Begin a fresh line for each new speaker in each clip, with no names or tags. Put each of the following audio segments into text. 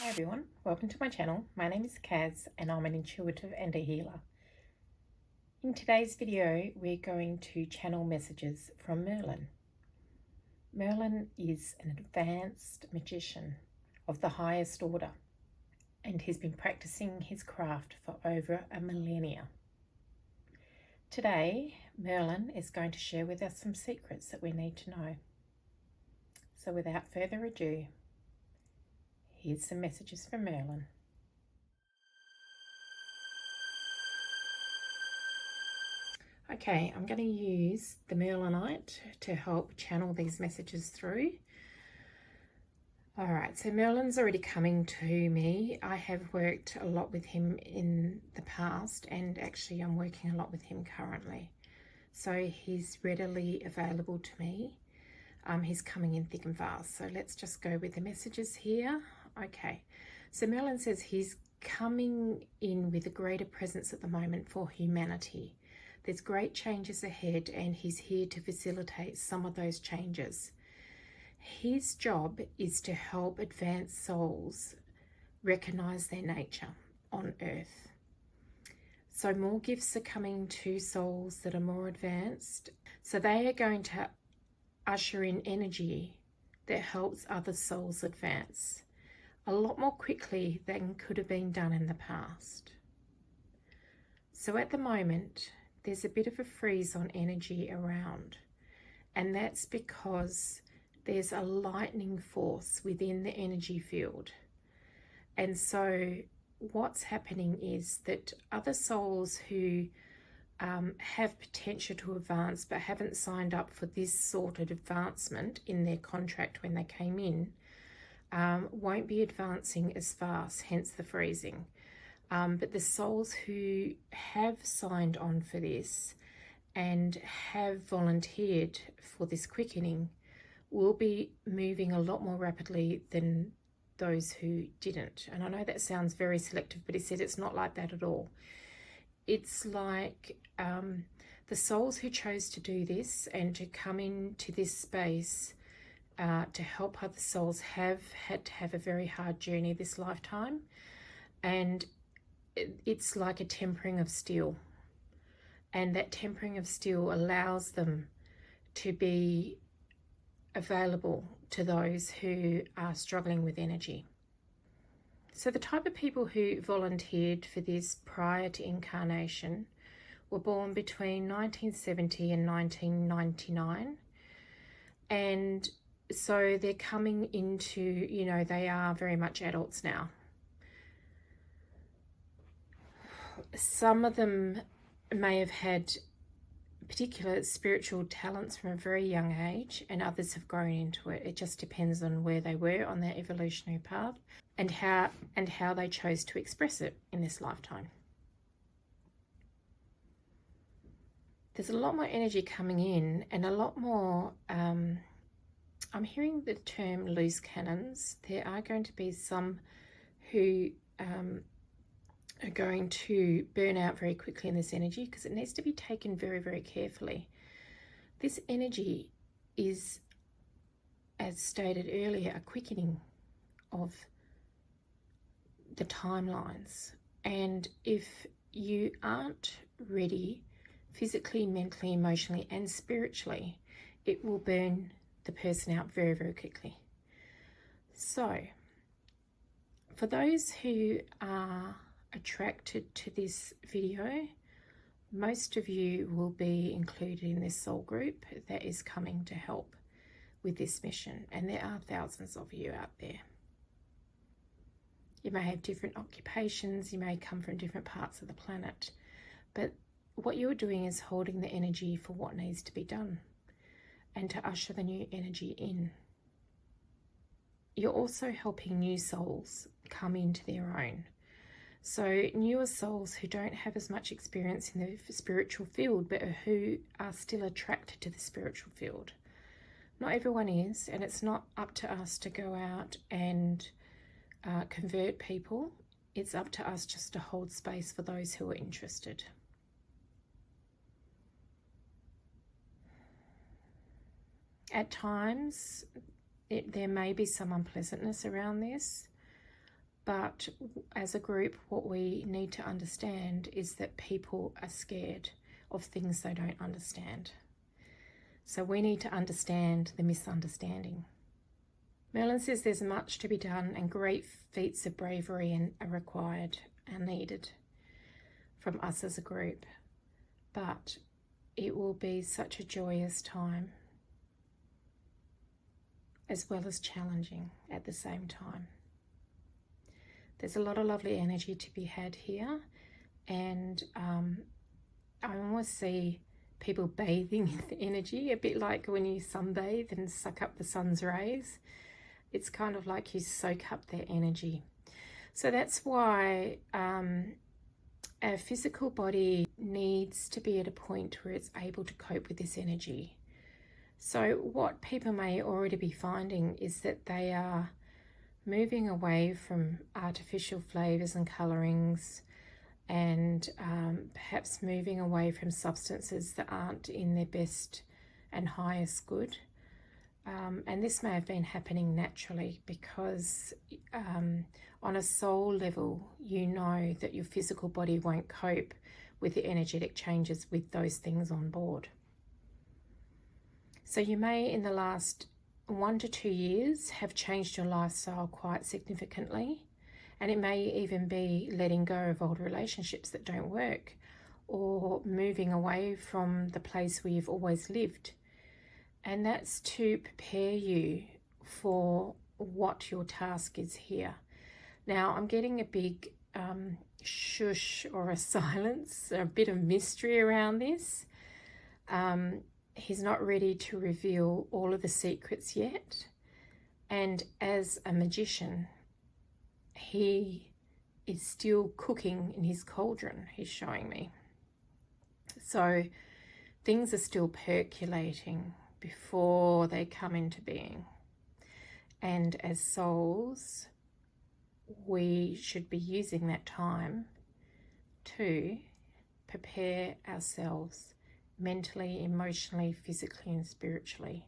Hi everyone, welcome to my channel. My name is Kaz and I'm an intuitive and a healer. In today's video, we're going to channel messages from Merlin. Merlin is an advanced magician of the highest order, and he's been practicing his craft for over a millennia. Today, Merlin is going to share with us some secrets that we need to know. So without further ado, here's some messages from Merlin. Okay, I'm going to use the Merlinite to help channel these messages through. All right, so Merlin's already coming to me. I have worked a lot with him in the past, and actually I'm working a lot with him currently. So he's readily available to me. He's coming in thick and fast. So let's just go with the messages here. Okay, so Merlin says he's coming in with a greater presence at the moment for humanity. There's great changes ahead, and he's here to facilitate some of those changes. His job is to help advanced souls recognize their nature on Earth. So more gifts are coming to souls that are more advanced. So they are going to usher in energy that helps other souls advance a lot more quickly than could have been done in the past. So at the moment, there's a bit of a freeze on energy around, and that's because there's a lightning force within the energy field. And so what's happening is that other souls who have potential to advance but haven't signed up for this sort of advancement in their contract when they came in won't be advancing as fast, hence the freezing. But the souls who have signed on for this and have volunteered for this quickening will be moving a lot more rapidly than those who didn't. And I know that sounds very selective, but he said it's not like that at all. It's like the souls who chose to do this and to come into this space to help other souls have had to have a very hard journey this lifetime. And it's like a tempering of steel, and that tempering of steel allows them to be available to those who are struggling with energy. So the type of people who volunteered for this prior to incarnation were born between 1970 and 1999, and so they're coming into, you know, they are very much adults now. Some of them may have had particular spiritual talents from a very young age, and others have grown into it. It just depends on where they were on their evolutionary path and how they chose to express it in this lifetime. There's a lot more energy coming in, and a lot more I'm hearing the term loose cannons. There are going to be some who are going to burn out very quickly in this energy, because it needs to be taken very, very carefully. This energy is, as stated earlier, a quickening of the timelines. And if you aren't ready physically, mentally, emotionally, and spiritually, it will burn the person out very, very quickly. So for those who are attracted to this video, most of you will be included in this soul group that is coming to help with this mission, and there are thousands of you out there. You may have different occupations, you may come from different parts of the planet, but what you're doing is holding the energy for what needs to be done and to usher the new energy in. You're also helping new souls come into their own. So newer souls who don't have as much experience in the spiritual field, but who are still attracted to the spiritual field. Not everyone is, and it's not up to us to go out and convert people. It's up to us just to hold space for those who are interested. At times, there may be some unpleasantness around this, But as a group, what we need to understand is that people are scared of things they don't understand. So we need to understand the misunderstanding. Merlin says there's much to be done and great feats of bravery are required and needed from us as a group. But it will be such a joyous time, as well as challenging at the same time. There's a lot of lovely energy to be had here, and I almost see people bathing in the energy, a bit like when you sunbathe and suck up the sun's rays. It's kind of like you soak up their energy. So that's why our physical body needs to be at a point where it's able to cope with this energy. So what people may already be finding is that they are moving away from artificial flavors and colorings, and perhaps moving away from substances that aren't in their best and highest good. And this may have been happening naturally because on a soul level, you know that your physical body won't cope with the energetic changes with those things on board. So you may, in the last 1 to 2 years, have changed your lifestyle quite significantly. And it may even be letting go of old relationships that don't work, or moving away from the place where you've always lived. And that's to prepare you for what your task is here. Now, I'm getting a big shush or a silence, a bit of mystery around this. He's not ready to reveal all of the secrets yet. And as a magician, he is still cooking in his cauldron, he's showing me. So things are still percolating before they come into being. And as souls, we should be using that time to prepare ourselves mentally, emotionally, physically, and spiritually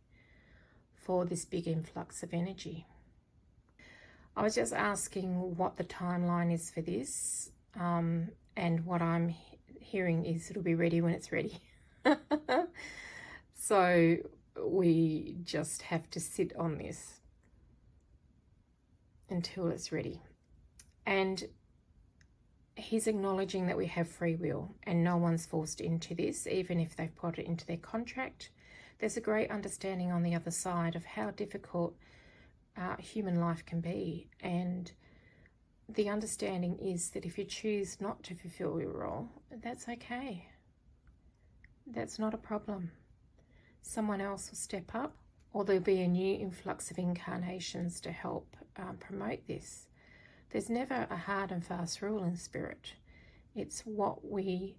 for this big influx of energy. I was just asking what the timeline is for this, and what I'm hearing is it'll be ready when it's ready. So we just have to sit on this until it's ready. And he's acknowledging that we have free will and no one's forced into this, even if they've put it into their contract. There's a great understanding on the other side of how difficult human life can be, and the understanding is that if you choose not to fulfill your role, that's okay. That's not a problem. Someone else will step up, or there'll be a new influx of incarnations to help promote this. There's never a hard and fast rule in spirit. It's what we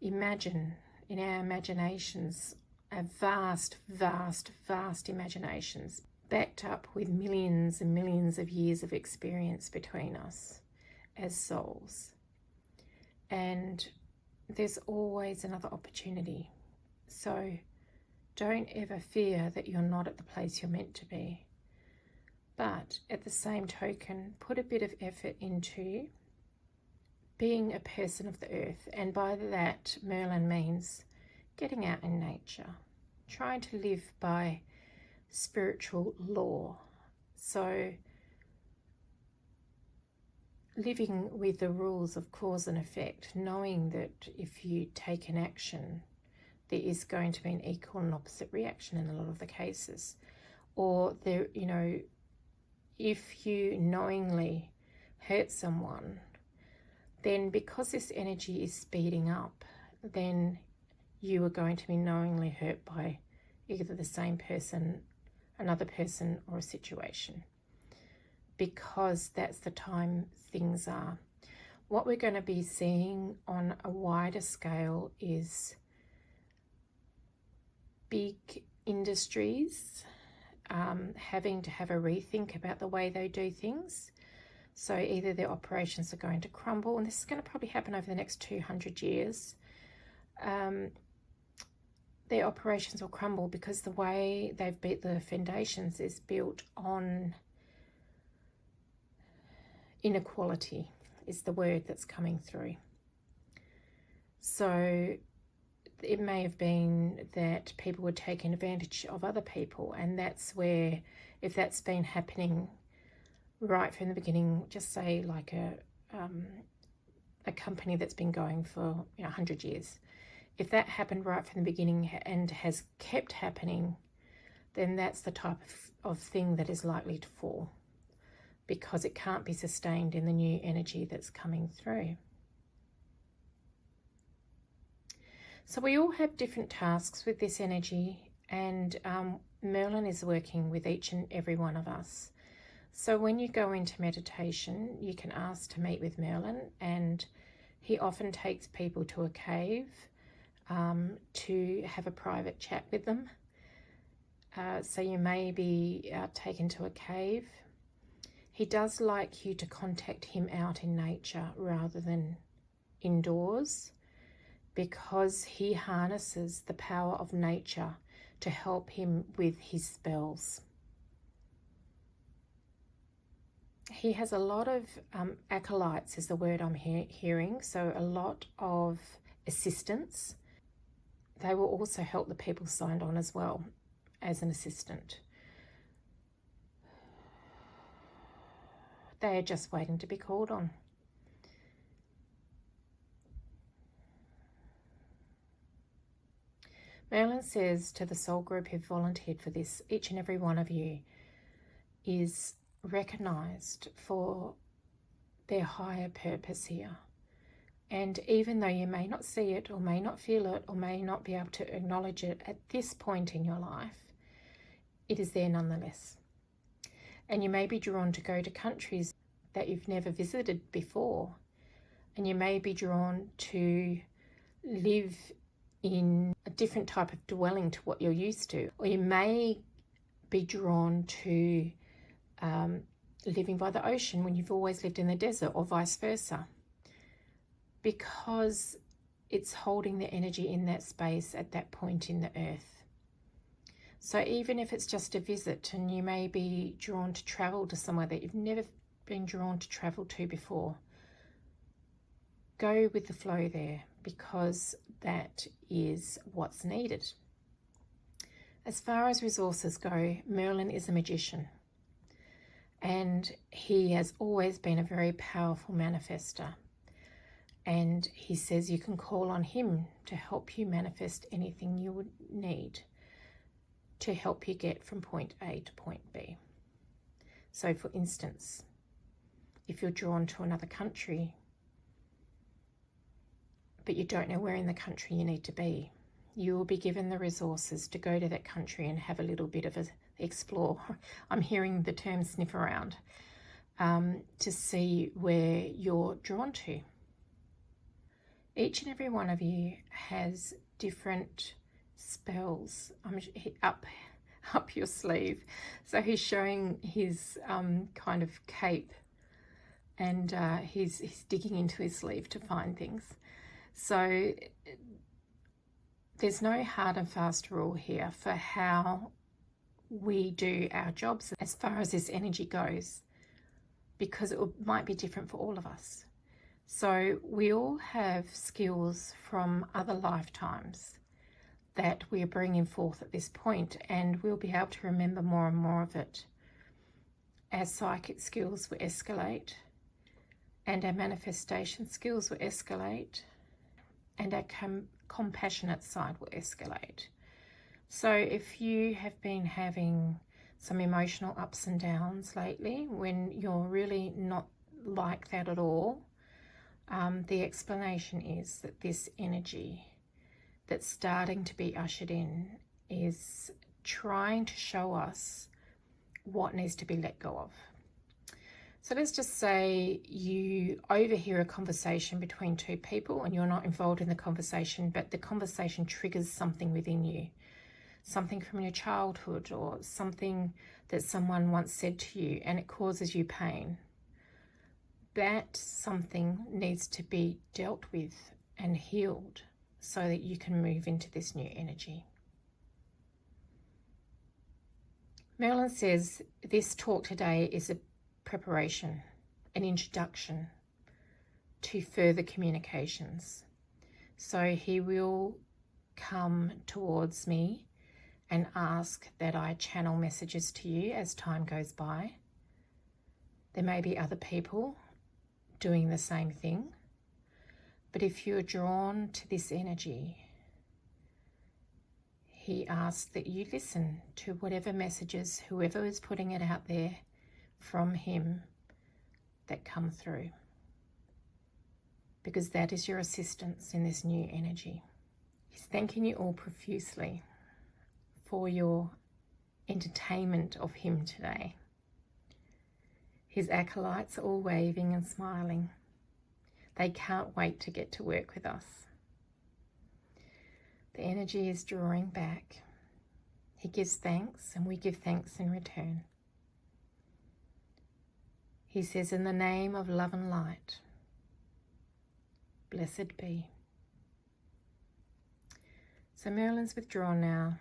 imagine in our imaginations, our vast, vast, vast imaginations, backed up with millions and millions of years of experience between us as souls. And there's always another opportunity. So don't ever fear that you're not at the place you're meant to be. But at the same token, put a bit of effort into being a person of the earth. And by that, Merlin means getting out in nature, trying to live by spiritual law. So living with the rules of cause and effect, knowing that if you take an action, there is going to be an equal and opposite reaction in a lot of the cases. Or there, if you knowingly hurt someone, then because this energy is speeding up, then you are going to be knowingly hurt by either the same person, another person, or a situation, because that's the time things are. What we're going to be seeing on a wider scale is big industries having to have a rethink about the way they do things. So either their operations are going to crumble, and this is going to probably happen over the next 200 years. Their operations will crumble because the way they've built the foundations is built on inequality is the word that's coming through. So it may have been that people were taking advantage of other people, and that's where, if that's been happening right from the beginning, just say like a company that's been going for 100 years, if that happened right from the beginning and has kept happening, then that's the type of thing that is likely to fall, because it can't be sustained in the new energy that's coming through. So we all have different tasks with this energy, and Merlin is working with each and every one of us. So when you go into meditation, you can ask to meet with Merlin, and he often takes people to a cave to have a private chat with them. So you may be taken to a cave. He does like you to contact him out in nature rather than indoors, because he harnesses the power of nature to help him with his spells. He has a lot of acolytes is the word I'm hearing, so a lot of assistants. They will also help the people signed on as well as an assistant. They are just waiting to be called on. Merlin says to the soul group who volunteered for this, each and every one of you is recognised for their higher purpose here. And even though you may not see it or may not feel it or may not be able to acknowledge it at this point in your life, it is there nonetheless. And you may be drawn to go to countries that you've never visited before. And you may be drawn to live in a different type of dwelling to what you're used to. Or you may be drawn to living by the ocean when you've always lived in the desert, or vice versa, because it's holding the energy in that space at that point in the earth. So even if it's just a visit, and you may be drawn to travel to somewhere that you've never been drawn to travel to before, go with the flow there, because that is what's needed. As far as resources go, Merlin is a magician, and he has always been a very powerful manifester. And he says you can call on him to help you manifest anything you would need to help you get from point A to point B. So for instance, if you're drawn to another country, but you don't know where in the country you need to be, you will be given the resources to go to that country and have a little bit of a explore. I'm hearing the term sniff around, to see where you're drawn to. Each and every one of you has different spells up your sleeve. So he's showing his kind of cape, and he's digging into his sleeve to find things. So there's no hard and fast rule here for how we do our jobs as far as this energy goes, because it might be different for all of us. So we all have skills from other lifetimes that we are bringing forth at this point, and we'll be able to remember more and more of it as psychic skills will escalate, and our manifestation skills will escalate, and our compassionate side will escalate. So if you have been having some emotional ups and downs lately, when you're really not like that at all, the explanation is that this energy that's starting to be ushered in is trying to show us what needs to be let go of. So let's just say you overhear a conversation between two people and you're not involved in the conversation, but the conversation triggers something within you, something from your childhood or something that someone once said to you, and it causes you pain. That something needs to be dealt with and healed so that you can move into this new energy. Merlin says this talk today is a preparation. an introduction to further communications. So he will come towards me and ask that I channel messages to you as time goes by. There may be other people doing the same thing, but if you're drawn to this energy, he asks that you listen to whatever messages, whoever is putting it out there from him, that come through, because that is your assistance in this new energy. He's thanking you all profusely for your entertainment of him today. His acolytes are all waving and smiling. They can't wait to get to work with us. The energy is drawing back. He gives thanks and we give thanks in return. He says, in the name of love and light, blessed be. So Merlin's withdrawn now.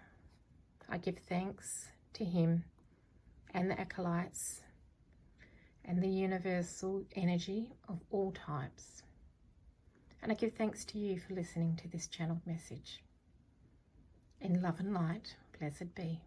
I give thanks to him and the acolytes and the universal energy of all types. And I give thanks to you for listening to this channeled message. In love and light, blessed be.